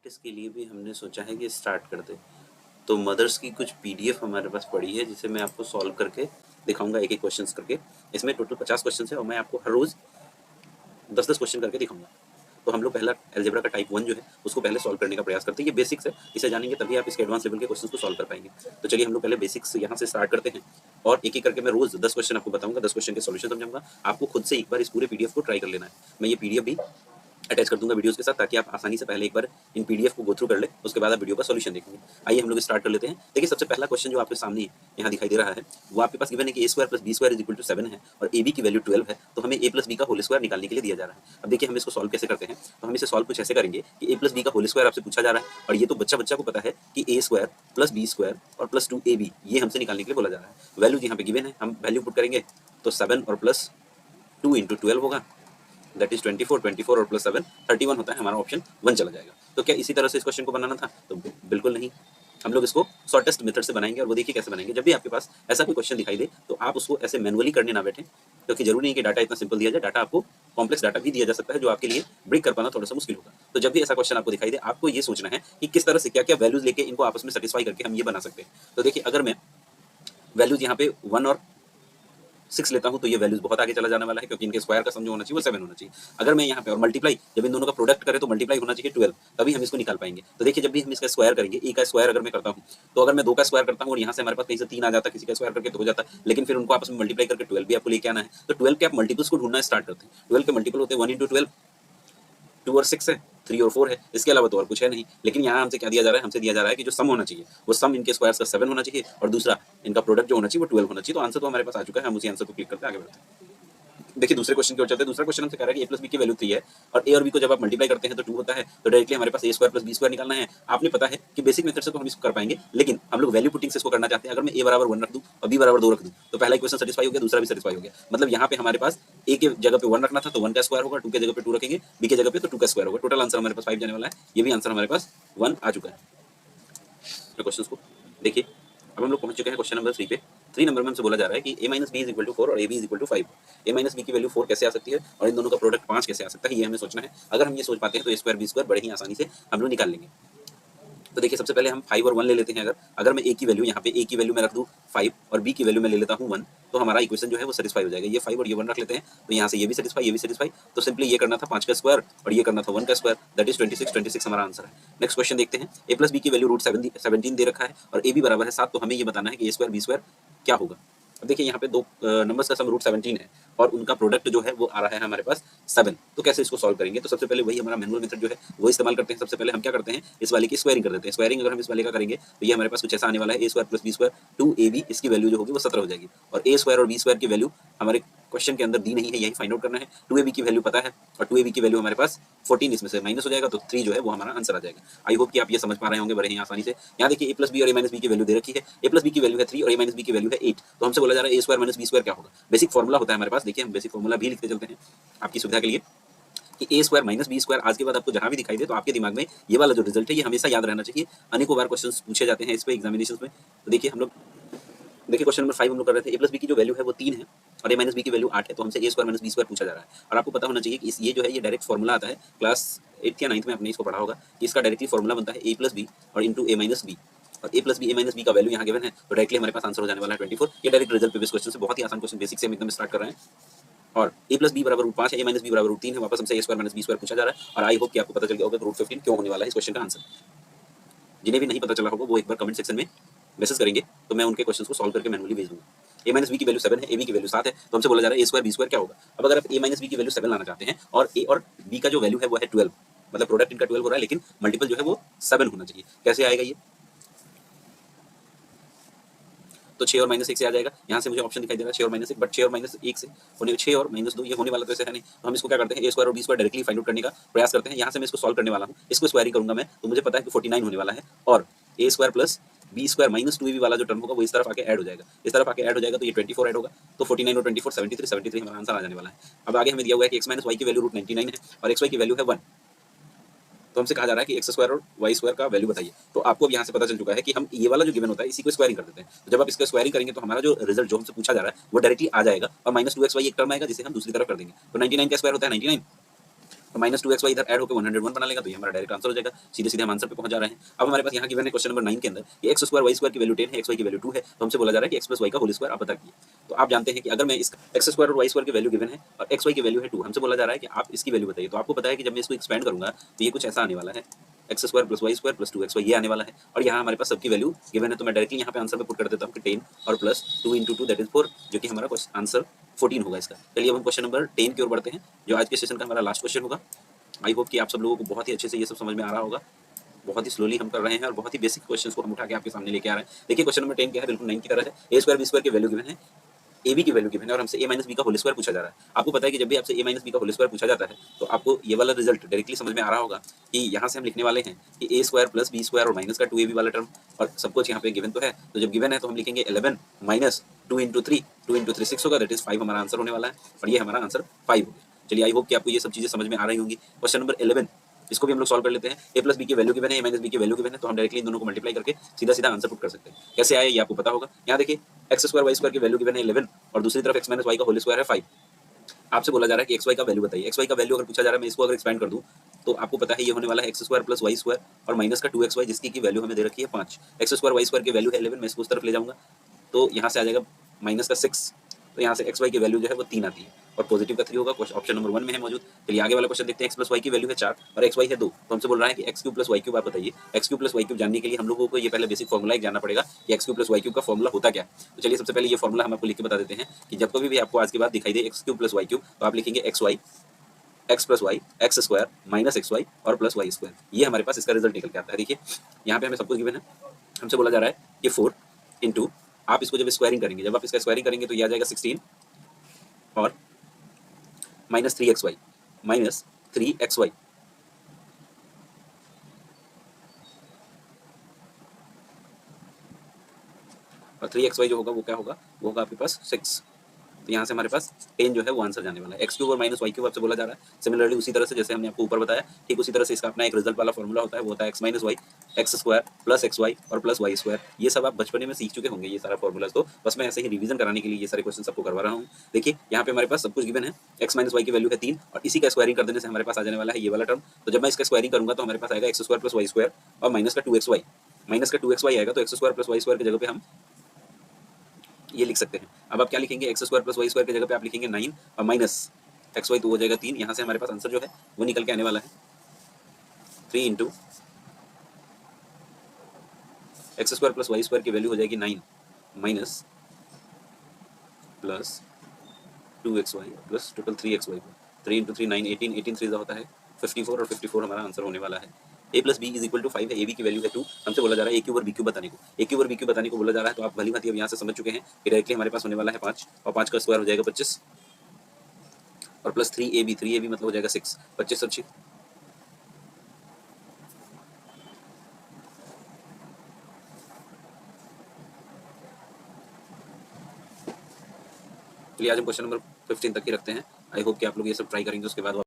Practice के लिए भी हमने सोचा है कि स्टार्ट कर दें। तो मदर्स की कुछ पीडीएफ हमारे पास पड़ी है जिसे मैं आपको सॉल्व करके दिखाऊंगा एक एक क्वेश्चंस करके। इसमें टोटल 50 क्वेश्चंस है और मैं आपको हर रोज 10-10 क्वेश्चन करके दिखाऊंगा। तो हम लोग पहला अलजेब्रा का टाइप 1 जो है उसको पहले सॉल्व करने का प्रयास करते हैं। ये बेसिक्स है, इसे जानेंगे तभी आप इसके एडवांस लेवल के क्वेश्चंस को सॉल्व कर पाएंगे। तो चलिए हम लोग पहले बेसिक्स यहाँ से स्टार्ट करते हैं और एक एक करके मैं रोज 10 क्वेश्चन आपको बताऊंगा, 10 क्वेश्चन के सॉल्यूशन समझाऊंगा। आपको खुद से एक बार इस पूरे पीडीएफ को ट्राई कर लेना है। मैं ये पीडीएफ भी अटैच कर दूंगा वीडियोस के साथ ताकि आप आसानी से पहले एक बार इन पीडीएफ को गो थ्रू कर ले, उसके बाद आप वीडियो का सॉल्यूशन देखेंगे। आइए हम लोग स्टार्ट कर लेते हैं। देखिए सबसे पहला क्वेश्चन जो आपके सामने यहाँ दिखाई दे रहा है वो आपके पास गिवन है कि a² + b² = 7 है और ab की वैल्यू 12 है। तो हमें a + b का होल स्क्वायर निकालने के लिए दिया जा रहा है। अब देखिए हम इसको सॉल्व कैसे करते हैं। तो हम इसे सॉल्व कुछ ऐसे करेंगे कि a + b का होल स्क्वायर आपसे पूछा जा रहा है और ये तो बच्चा को पता है कि a² + b² और +2ab ये हमसे निकालने के लिए बोला जा रहा है। वैल्यू यहाँ पे गिवन है, हम वैल्यू पुट करेंगे तो 7 और +2 × 12 होगा, दैट इज 24 और +7 31 होता है। हमारा ऑप्शन 1 चला जाएगा। तो क्या इसी तरह से इस क्वेश्चन को बनाना था? तो बिल्कुल नहीं, हम लोग इसको शॉर्टेस्ट मेथड से बनाएंगे और वो देखिए कैसे बनाएंगे। जब भी आपके पास ऐसा कोई क्वेश्चन दिखाई दे तो आप उसको ऐसे मैनुअली करने ना बैठे, क्योंकि जरूरी नहीं कि डाटा इतना सिंपल दिया जाए। डाटा आपको कॉम्प्लेक्स डाटा भी दिया जा सकता है जो आपके लिए ब्रेक कर पाना थोड़ा सा मुश्किल होगा। तो जब भी ऐसा क्वेश्चन आपको दिखाई दे आपको ये सोचना है कि किस तरह से क्या क्या वैल्यूज लेके इनको आपस में सेटिस्फाई करके हम ये बना सकते हैं। तो देखिए अगर मैं वैल्यूज यहाँ पे 1 और 6 लेता हूं तो ये वैल्यूज बहुत आगे चला जाने वाला है, क्योंकि इनके स्क्वायर का सम जो होना चाहिए वो 7 होना चाहिए। अगर मैं यहाँ पे और मल्टीप्लाई जब इन दोनों का प्रोडक्ट करें तो मल्टीप्लाई होना चाहिए 12, तभी हम इसको निकाल पाएंगे। तो देखिए जब भी हम इसका स्क्वायर करेंगे, ए का स्क्वायर अगर मैं करता हूँ तो अगर मैं 2 का स्क्वायर करता हूँ और यहाँ से हमारे पास कहीं से 3 आ जाता है, किसी का स्क्वायर करके तो हो जाता, लेकिन फिर उनको आपस में मल्टीप्लाई करके 12 भी आपको लेके आना है। तो 12 के आप मल्टीपल्स को ढूंढना स्टार्ट करते हैं। 12 के मल्टीपल होते हैं 1 × 12, 2 और 6 है, 3 और 4 है, इसके अलावा तो और कुछ है नहीं। लेकिन यहाँ हमसे क्या दिया जा रहा है? हमसे दिया जा रहा है कि जो सम होना चाहिए वो सम इनके स्क्वायर्स का 7 होना चाहिए और दूसरा इनका प्रोडक्ट जो होना चाहिए वो 12 होना चाहिए। तो आंसर तो हमारे पास आ चुका है, हम उसी आंसर को क्लिक करके आगे बढ़ते हैं। देखिए दूसरे क्वेश्चन की ओर चलते हैं। दूसरा क्वेश्चन हमसे कह रहा है कि a + b की वैल्यू 3 है और a और b को जब आप मल्टीप्लाई करते हैं तो 2 होता है। तो डायरेक्टली हमारे पास a² + b² निकालना है। आपने पता है कि बेसिक मेथड से तो हम इसको कर पाएंगे, लेकिन हम लोग वैल्यू पुटिंग से इसको करना चाहते हैं। अगर मैं a = 1 रख दूं और b = 2 रख दूं तो पहला इक्वेशन सेटिस्फाई हो गया, दूसरा भी सेटिस्फाई हो गया। मतलब यहाँ पे हमारे पास a के जगह पे 1 रखना था तो 1 का स्क्वायर होगा, 2 के जगह पे 2 रखेंगे, b के जगह पे तो 2 का स्क्वायर होगा। टोटल आंसर हमारे पास 5 जाने वाला है। ये भी आंसर हमारे पास 1 आ चुका है। क्वेश्चन को देखिए, अब हम लोग पहुंच चुके हैं क्वेश्चन नंबर 3 पे। 3 नंबर में हमसे बोला जा रहा है कि a - b = 4 और ab = 5। a - b की वैल्यू 4 कैसे आ सकती है और इन दोनों का प्रोडक्ट 5 कैसे आ सकता है, ये हमें सोचना है। अगर हम ये सोच पाते हैं तो a² b² बड़े ही आसानी से हम लोग निकाल लेंगे। तो देखिए सबसे पहले हम 5 और 1 ले लेते हैं। अगर मैं a की वैल्यू यहाँ पे a की वैल्यू में रख दूँ 5 और b की वैल्यू में ले लेता हूँ 1 तो हमारा इक्वेशन जो है वो सेटिस्फाई हो जाएगा। ये 5 और ये 1 रख लेते हैं तो यहाँ से ये भी सेटिस्फाई, ये भी सेटिस्फाई। तो सिंपली ये करना था 5 का स्क्वायर और ये करना था 1 का स्क्वायर, दैट इज 26 हमारा आंसर है। नेक्स्ट क्वेश्चन देखते हैं। a + b की वैल्यू √17 दे रखा है और ab बराबर है 7। तो हमें ये बताना है कि a² b² क्या होगा। अब देखिए यहाँ पे दो नंबर्स का सम √17 है और उनका प्रोडक्ट जो है वो आ रहा है हमारे पास 7। तो कैसे इसको सॉल्व करेंगे? तो सबसे पहले वही हमारा मैनुअल मेथड जो है वो इस्तेमाल करते हैं। सबसे पहले हम क्या करते हैं, इस वाले की स्क्वायरिंग कर देते हैं। स्क्वायरिंग अगर हम इस वाले का करेंगे तो ये हमारे पास कुछ ऐसा आने वाला है, a² + b², 2ab, इसकी वैल्यू जो होगी वो 17 हो जाएगी। और a² और b² की वैल्यू हमारे क्वेश्चन के अंदर दी नहीं है, यही फाइंड आउट करना है। 2ab की वैल्यू पता है और 2ab की वैल्यू हमारे पास 14, इसमें से माइनस हो जाएगा तो 3 जो है वो हमारा आंसर आ जाएगा। आई होप कि आप ये समझ पा रहे होंगे बड़े ही आसानी से। यहाँ देखिए a + b और a - b की वैल्यू दे रखी है। a + b की वैल्यू है 3 और a - b की वैल्यू है 8। तो हमसे बोला जा रहा है a² - b² क्या होगा। बेसिक फॉर्मूला होता है हमारे पास। देखिए हम बेसिक फॉर्मूला भी लिखते चलते हैं आपकी सुविधा के लिए कि a² - b² आज के बाद आपको जहां भी दिखाई दे तो आपके दिमाग में ये वाला जो रिजल्ट है ये हमेशा याद रहना चाहिए। अनेकों बार क्वेश्चंस पूछे जाते हैं इस पे एग्जामिनेशंस में। तो देखिए हम लोग क्वेश्चन नंबर 5 हम लोग कर रहे थे। a + b की जो वैल्यू है वो 3 है और a - b की वैल्यू 8 है। तो हमसे a² - b² पूछा जा रहा है और आपको पता होना चाहिए कि ये जो है ये डायरेक्ट फॉर्मूला आता है। क्लास 8th या 9th में आपने इसको पढ़ा होगा कि इसका डायरेक्टली फॉर्मूला बनता है a + b और इंटू a - b और a + b a - b का वैल्यू यहाँ गिवन है तो डायरेक्टली हमारे पास आंसर हो जाने वाला है 24। ये डायरेक्ट रिजल्ट पे बेस्ड क्वेश्चन से, बहुत ही आसान क्वेश्चन, बेसिक से हम एकदम स्टार्ट कर रहे हैं। और a + b = √5 है, a - b = √3 है। वापस हमसे a² - b² पूछा जा रहा है और आई होप कि आपको पता चल गया होगा √15 क्यों होने वाला है इस क्वेश्चन का आंसर। जिन्हें भी नहीं पता चला होगा वो एक बार कमेंट सेक्शन में मैसेज करेंगे तो मैं उनके क्वेश्चंस को सॉल्व करके मैनुअली भेज दूंगा। a - b की वैल्यू 7 है, ab की वैल्यू 7 है। तो हमसे बोला जा रहा है a² b² क्या होगा। अब अगर आप a - b की वैल्यू 7 लाना चाहते हैं और a और b का जो वैल्यू है वो है 12, मतलब प्रोडक्ट इनका 12 हो रहा है लेकिन मल्टीपल जो है वो 7 होना चाहिए। कैसे आएगा ये? तो 6 और -1 से आ जाएगा। यहाँ से मुझे ऑप्शन दिखाई दे रहा है 6 और -1, बट 6 और -1 से होने 6 और -2 ये होने वाला तो ऐसे है नहीं। तो हम इसको क्या करते हैं, a² और b² डायरेक्टली फाइंड आउट करने का प्रयास करते हैं। यहाँ से मैं इसको सॉल्व करने वाला हूँ, इसको स्क्वायरिंग करूंगा मैं तो मुझे पता है कि 49 होने वाला है और a² + b² - 2ab वाला जो टर्म होगा वो इस तरफ आके ऐड हो जाएगा। इस तरफ आके ऐड हो जाएगा तो ये 24 ऐड होगा तो 49 और 24 73 हमारा आंसर आ जाने वाला है। अब आगे हमें दिया हुआ है कि x - y की वैल्यू √99 है और xy की वैल्यू है 1। तो हमसे कहा जा रहा है कि x² और y² का वैल्यू बताइए। तो आपको अब यहाँ से पता चल चुका है कि हम ये वाला जो गिवन होता है इसी को स्क्वायरिंग कर देते हैं। तो जब आप इसका स्क्वायरिंग करेंगे तो हमारा जो रिजल्ट जो हमसे पूछा जा रहा है वो डायरेक्टली आ जाएगा और -2xy एक टर्म आएगा जिसे हम दूसरी तरफ कर देंगे। तो 99 का स्क्वायर होता है 99 तो माइनस 2xy इधर ऐड होकर 101 बना लेगा, तो ये हमारा डायरेक्ट आंसर हो जाएगा। सीधे सीधे हम आंसर पे पहुंच जा रहे हैं। अब हमारे पास यहाँ गिवन है क्वेश्चन नंबर 9 के अंदर कि x स्क्वायर y स्क्वायर की वैल्यू 10 है, xy की वैल्यू 2 है, तो हमसे बोला जा रहा है कि x प्लस y का होल स्क्वायर आप पता कीजिए। तो आप जानते हैं कि अगर मैं इस x स्क्वायर और y स्क्वायर की वैल्यू गिवन है और xy की वैल्यू है 2, हमसे बोला जा रहा है कि आप इसकी वैल्यू बताइए। तो आपको पता है कि जब मैं इसको एक्सपेंड करूंगा तो ये कुछ ऐसा आने वाला है, X square plus Y square plus 2xy ये आने वाला है। और यहाँ हमारे पास सबकी वैल्यू गिवन है, तो मैं डायरेक्टली यहाँ पे आंसर में पुट कर देता हूँ कि 10 और प्लस 2 इंटू 2 दैट इज 4, जो कि हमारा आंसर 14 होगा इसका। चलिए अब हम क्वेश्चन नंबर 10 की ओर बढ़ते हैं, जो आज के सेशन का हमारा लास्ट क्वेश्चन होगा। आई होप कि आप सब लोगों को बहुत ही अच्छे से ये सब समझ में आ रहा होगा। बहुत ही स्लोली हम कर रहे हैं और बहुत ही बेसिक क्वेश्चंस को हम उठा के आपके सामने लेके आ रहे हैं। देखिए क्वेश्चन नंबर 10 क्या है, बिल्कुल 9 की तरह है। ए स्क्वायर बी स्क्वायर की वैल्यू गिवन है, ए बी की वैल्यू गिवन है और हमसे ए माइनस बी का होल स्क्वायर पूछा जा रहा है। आपको पता है कि जब भी आपसे ए माइनस बी का होल स्क्वायर पूछा जाता है तो आपको ये वाला रिजल्ट डायरेक्टली समझ में आ रहा होगा कि यहाँ से हम लिखने वाले हैं कि ए स्क्वायर प्लस बी स्क्वायर और माइनस का 2ab वाला टर्म, और सब कुछ यहाँ पे गिवन तो है। तो जब गिवन है तो हम लिखेंगे 11 माइनस 2 इंटू 3 6 होगा, दैट इज 5 हमारा आंसर होने वाला है, और ये हमारा आंसर 5 हो गया। चलिए आई होप कि आपको ये सब चीजें समझ में आ रही होंगी। क्वेश्चन नंबर 11 इसको भी हम लोग सॉल्व कर लेते हैं। ए प्लस बी की वैल्यू गिवन है, ए माइनस बी की वैल्यू गिवन है, तो हम डायरेक्टली इन दोनों को मल्टीप्लाई करके सीधा सीधा आंसर पुट कर सकते हैं। कैसे आए ये आपको पता होगा। यहाँ देखिए एक्स स्क्वायर वाई स्क्वायर की वैल्यू गिवन है 11 और दूसरी तरफ एक्स माइनस वाई का होल स्क्वायर है 5। आपसे बोला जा रहा है कि एक्स वाई का वैल्यू बताइए। एक्स वाई का वैल्यू अगर पूछा जा रहा है, मैं इसको अगर एक्सपेंड कर दूं तो आपको पता है ये होने वाला है X square plus Y square और माइनस का 2xy, जिसकी की वैल्यू हमें दे रखी है 5। एक्स स्क्वायर वाई स्क्वायर की वैल्यू है 11, मैं इसको उस तरफ ले जाऊंगा तो यहाँ से आ जाएगा माइनस का 6, तो यहाँ से एक्स वाई की वैल्यू जो है वो 3 आती है और पॉजिटिव का 3 होगा। ऑप्शन नंबर 1 में है मौजूद। चलिए आगे वाला क्वेश्चन देखते हैं। एक्स प्लस वाई की वैल्यू है 4 और एक्स वाई है 2, तो हमसे बोल रहा है कि X cube plus Y cube आप बताइए। X cube plus Y cube जानने के लिए हम लोगों को ये पहले बेसिक फॉर्मूला एक जानना पड़ेगा कि X cube plus Y cube का फॉर्मूला होता क्या है। तो चलिए सबसे पहले ये फॉर्मूला हम आपको लिख के बता देते हैं कि जब कभी भी आपको आज के बाद दिखाई दे X cube plus Y cube, तो आप लिखेंगे X Y X plus Y X square minus X Y और प्लस वाई स्क्वायर। ये हमारे पास इसका रिजल्ट निकल के आता है। देखिए यहाँ पे हमें सब कुछ गिवन है। हमसे बोला जा रहा है कि 4 इंटू, आप इसको जब स्क्वायरिंग करेंगे, जब आप इसका स्क्वायरिंग करेंगे तो ये आ जाएगा 16 और माइनस 3xy माइनस 3xy और 3xy जो होगा वो क्या होगा, वो होगा आपके पास 6। तो यहाँ से हमारे पास 10 जो है वो आंसर जाने वाला है। एक्स क्यूब और माइनस वाई क्यूब आपसे बोला जा रहा है। सिमिलरली उसी तरह से जैसे हमने आपको ऊपर बताया, ठीक उसी तरह से इसका अपना एक रिजल्ट वाला फॉर्मूला होता है, वो होता है X minus Y X square plus X Y और प्लस वाई स्क्वायर। ये सब आप बचपन में सीख चुके होंगे ये सारा फॉर्मूला, तो बस मैं ऐसे ही रिवीजन कराने के लिए ये सारे क्वेश्चन आपको करवा रहा हूँ। देखिए यहाँ पे हमारे पास सब कुछ गिवन है। एक्स माइनस वाई की वैल्यू है 3 और इसी का स्क्वायरिंग कर देने से हमारे पास आ जाने वाला है ये वाला टर्म। तो जब मैं इसका स्क्वायरिंग करूंगा तो हमारे पास आएगा X square plus Y square और माइनस का 2xy, माइनस का 2xy आएगा, तो X square plus Y square की जगह पे हम ये लिख सकते हैं। अब आप क्या लिखेंगे, X square plus Y square की जगह पे आप लिखेंगे 9 और माइनस एक्स वाई, तो हो जाएगा 3। यहाँ से हमारे पास आंसर जो है वो निकल के आने वाला है 3 into X square plus Y square की वैल्यू हो जाएगी 9 minus plus 2xy plus total 3xy। 3 into 3 9, 18 18 3 होता है 54 और 54 हमारा आंसर होने वाला है। a plus B is equal to 5 है, ए बी की वैल्यू है 2। हमसे बोला जा रहा है ए क्यूब और बी क्यूब बताने को। ए क्यूब और बी क्यूब बताने को बोला जा रहा है, तो आप भली भांति अब यहाँ से समझ चुके हैं कि डायरेक्टली हमारे पास होने वाला है 5 और 5 का स्क्वायर हो जाएगा 25 और प्लस 3ab मतलब हो जाएगा 6, 25 और 6। चलिए आज हम क्वेश्चन नंबर 15 तक ही रखते हैं। आई होप कि आप लोग ये सब ट्राई करेंगे, उसके बाद